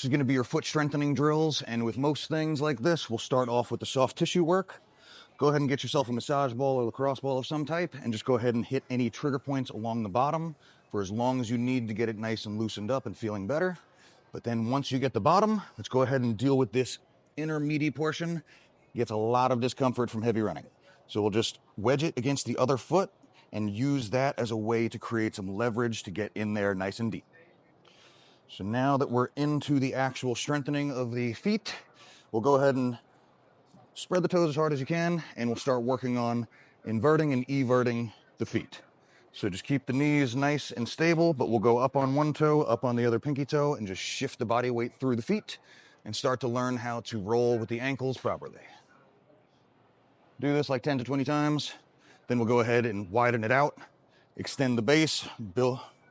This is going to be your foot strengthening drills, and with most things like this, we'll start off with the soft tissue work. Go ahead and get yourself a massage ball or lacrosse ball of some type, and just go ahead and hit any trigger points along the bottom for as long as you need to get it nice and loosened up and feeling better. But then once you get the bottom, let's go ahead and deal with this inner meaty portion. Gets a lot of discomfort from heavy running. So we'll just wedge it against the other foot and use that as a way to create some leverage to get in there nice and deep. So now that we're into the actual strengthening of the feet, we'll go ahead and spread the toes as hard as you can, and we'll start working on inverting and everting the feet. So just keep the knees nice and stable, but we'll go up on one toe, up on the other pinky toe, and just shift the body weight through the feet and start to learn how to roll with the ankles properly. Do this like 10 to 20 times. Then we'll go ahead and widen it out, extend the base,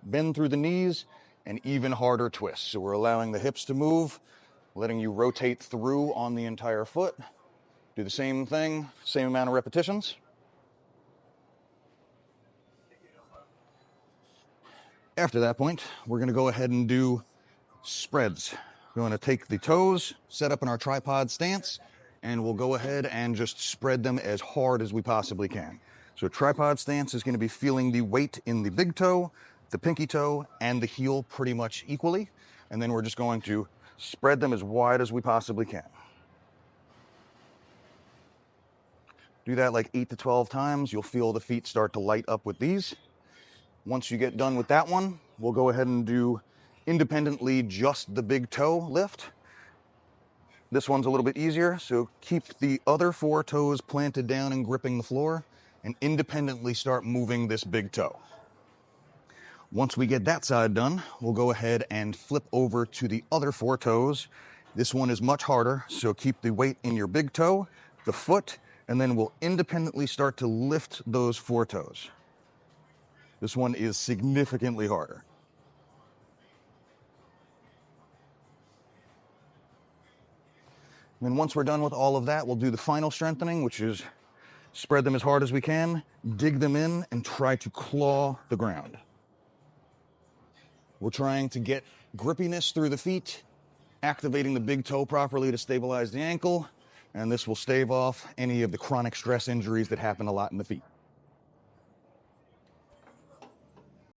bend through the knees, and even harder twist. So we're allowing the hips to move, letting you rotate through on the entire foot. Do the same thing, same amount of repetitions. After that point, we're going to go ahead and do spreads. We're going to take the toes, set up in our tripod stance, and we'll go ahead and just spread them as hard as we possibly can. So tripod stance is going to be feeling the weight in the big toe, the pinky toe, and the heel pretty much equally. And then we're just going to spread them as wide as we possibly can. Do that like 8 to 12 times. You'll feel the feet start to light up with these. Once you get done with that one, we'll go ahead and do independently just the big toe lift. This one's a little bit easier, so keep the other 4 toes planted down and gripping the floor, and independently start moving this big toe. Once we get that side done, we'll go ahead and flip over to the other 4 toes. This one is much harder, so keep the weight in your big toe, the foot, and then we'll independently start to lift those 4 toes. This one is significantly harder. And then once we're done with all of that, we'll do the final strengthening, which is spread them as hard as we can, dig them in, and try to claw the ground. We're trying to get grippiness through the feet, activating the big toe properly to stabilize the ankle, and this will stave off any of the chronic stress injuries that happen a lot in the feet.